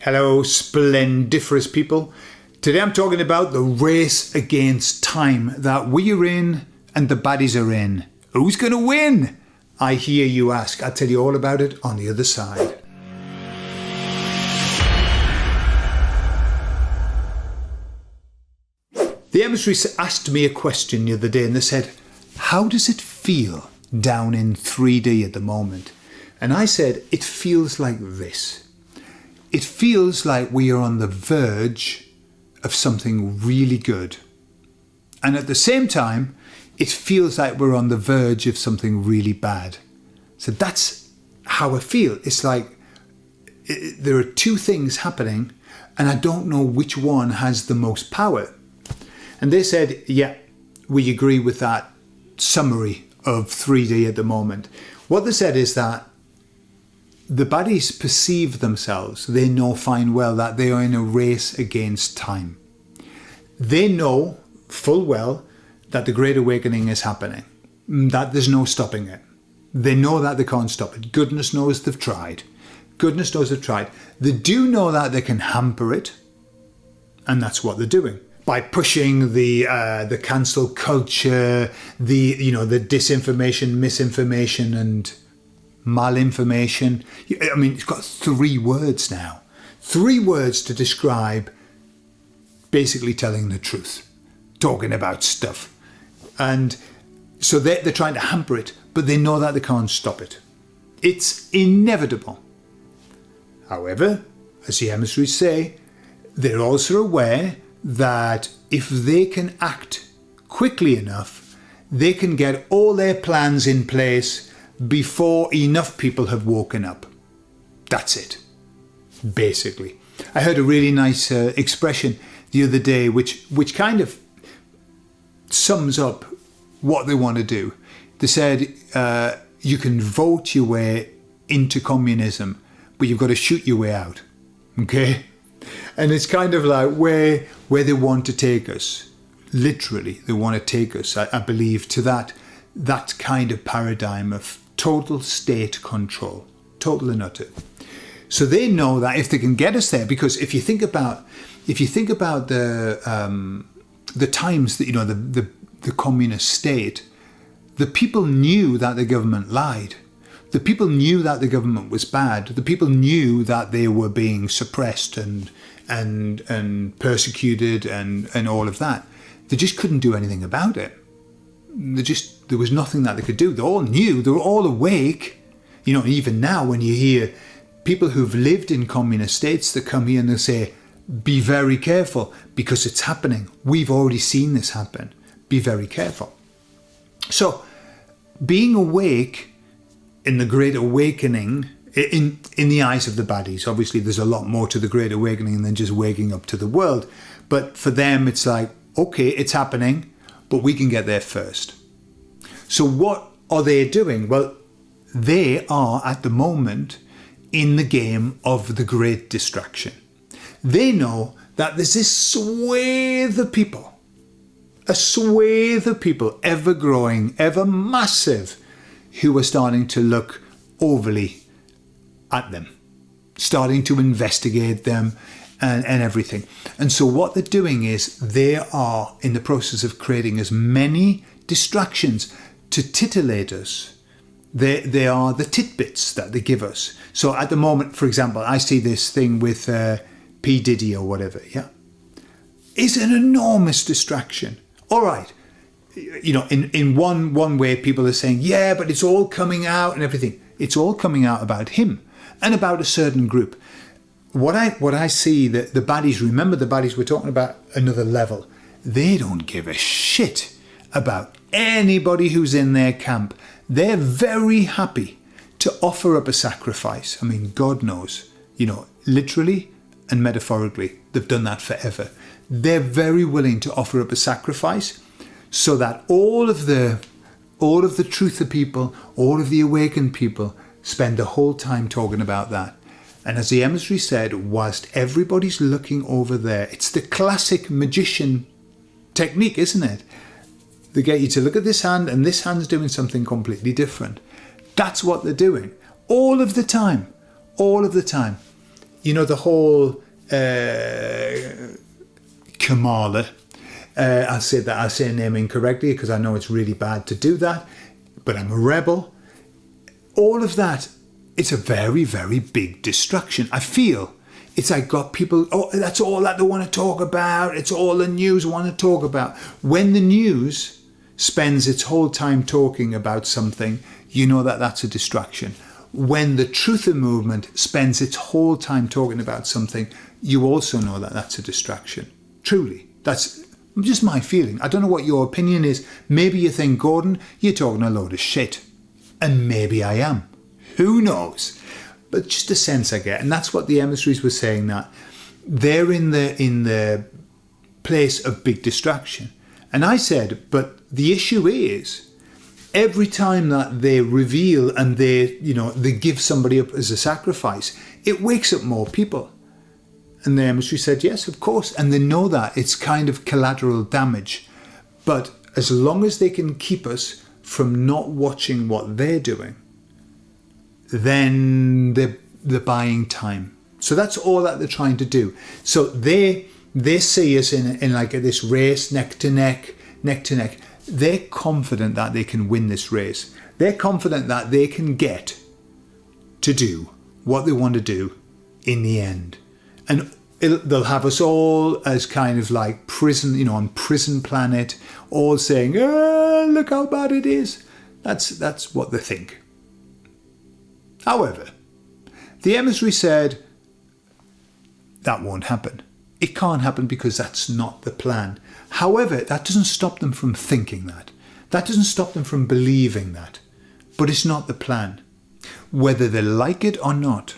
Hello, splendiferous people. Today I'm talking about the race against time that we are in and the baddies are in. Who's going to win? I hear you ask. I'll tell you all about it on the other side. The emissaries asked me a question the other day and they said, how does it feel down in 3D at the moment? And I said, it feels like this. It feels like we are on the verge of something really good. And at the same time, it feels like we're on the verge of something really bad. So that's how I feel. It's like there are two things happening and I don't know which one has the most power. And they said, yeah, we agree with that summary of 3D at the moment. What they said is that the baddies perceive themselves, they know fine well that they are in a race against time. They know full well that the Great Awakening is happening, that there's no stopping it. They know that they can't stop it. Goodness knows they've tried. Goodness knows they've tried. They do know that they can hamper it, and that's what they're doing. By pushing the cancel culture, the disinformation, misinformation and malinformation. I mean, it's got 3 words now. 3 words to describe basically telling the truth, talking about stuff. And so they're trying to hamper it, but they know that they can't stop it. It's inevitable. However, as the emissaries say, they're also aware that if they can act quickly enough, they can get all their plans in place before enough people have woken up. That's it, basically. I heard a really nice expression the other day which kind of sums up what they want to do. They said, you can vote your way into communism, but you've got to shoot your way out. Okay? And it's kind of like where they want to take us. Literally, they want to take us, I believe, to that kind of paradigm of total state control, total and utter. So they know that if they can get us there, because if you think about the times that the communist state, the people knew that the government lied. The people knew that the government was bad. The people knew that they were being suppressed and persecuted and all of that. They just couldn't do anything about it. There was nothing that they could do. They all knew. They were all awake. Even now when you hear people who've lived in communist states that come here and they say, be very careful because it's happening. We've already seen this happen. Be very careful. So being awake in the Great Awakening, in the eyes of the baddies, obviously there's a lot more to the Great Awakening than just waking up to the world. But for them, it's like, okay, it's happening, but we can get there first. So what are they doing? Well, they are at the moment in the game of the great distraction. They know that there's this swathe of people, a swathe of people ever growing, ever massive, who are starting to look overly at them, starting to investigate them and everything. And so what they're doing is they are in the process of creating as many distractions to titillate us. They are the tidbits that they give us. So at the moment, for example, I see this thing with P. Diddy or whatever, yeah? It's an enormous distraction. All right. In one way, people are saying, yeah, but it's all coming out and everything. It's all coming out about him and about a certain group. What I see, the baddies, remember the baddies, we're talking about another level. They don't give a shit about anybody who's in their camp. They're very happy to offer up a sacrifice. I mean, God knows, literally and metaphorically, they've done that forever. They're very willing to offer up a sacrifice so that all of the truther people, all of the awakened people spend the whole time talking about that. And as the emissary said, whilst everybody's looking over there, it's the classic magician technique, isn't it? They get you to look at this hand and this hand's doing something completely different. That's what they're doing all of the time, all of the time. you know, the whole Kamala, I'll say her name incorrectly because I know it's really bad to do that, but I'm a rebel. All of that, it's a very, very big distraction. I feel it's like got people, oh, that's all that they want to talk about. It's all the news want to talk about. When the news spends its whole time talking about something, you know that that's a distraction. When the truther movement spends its whole time talking about something, you also know that that's a distraction. Truly, that's just my feeling. I don't know what your opinion is. Maybe you think, Gordon, you're talking a load of shit. And maybe I am. Who knows? But just a sense I get. And that's what the emissaries were saying, that they're in the place of big distraction. And I said, but the issue is, every time that they reveal and they give somebody up as a sacrifice, it wakes up more people. And the emissary said, yes, of course. And they know that it's kind of collateral damage. But as long as they can keep us from not watching what they're doing, then they're buying time. So that's all that they're trying to do. So they see us in like this race, neck to neck. They're confident that they can win this race. They're confident that they can get to do what they want to do in the end. And they'll have us all as kind of like prison, on Prison Planet, all saying, look how bad it is. That's what they think. However, the emissary said that won't happen. It can't happen because that's not the plan. However, that doesn't stop them from thinking that. That doesn't stop them from believing that. But it's not the plan. Whether they like it or not,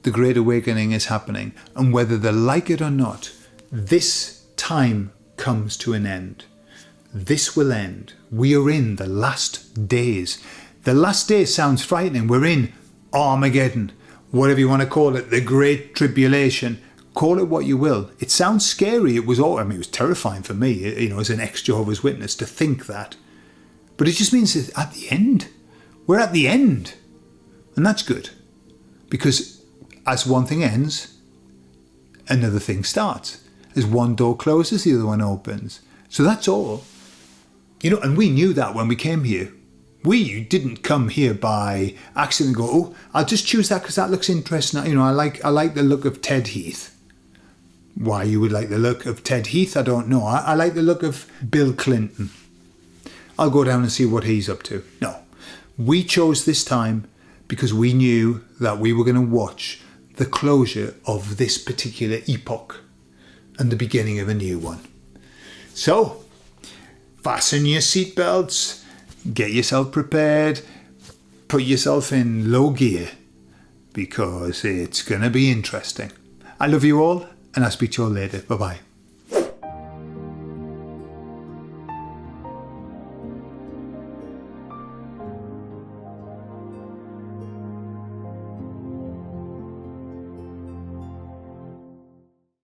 the Great Awakening is happening. And whether they like it or not, this time comes to an end. This will end. We are in the last days. The last days sounds frightening. We're in Armageddon, whatever you want to call it, the Great Tribulation. Call it what you will. It sounds scary. It was terrifying for me, as an ex-Jehovah's Witness to think that. But it just means that at the end, we're at the end. And that's good. Because as one thing ends, another thing starts. As one door closes, the other one opens. So that's all. And we knew that when we came here. We didn't come here by accident and go, oh, I'll just choose that because that looks interesting. I like the look of Ted Heath. Why you would like the look of Ted Heath, I don't know. I like the look of Bill Clinton. I'll go down and see what he's up to. No. We chose this time because we knew that we were going to watch the closure of this particular epoch and the beginning of a new one. So, fasten your seatbelts. Get yourself prepared, put yourself in low gear, because it's going to be interesting. I love you all, and I'll speak to you all later. Bye-bye.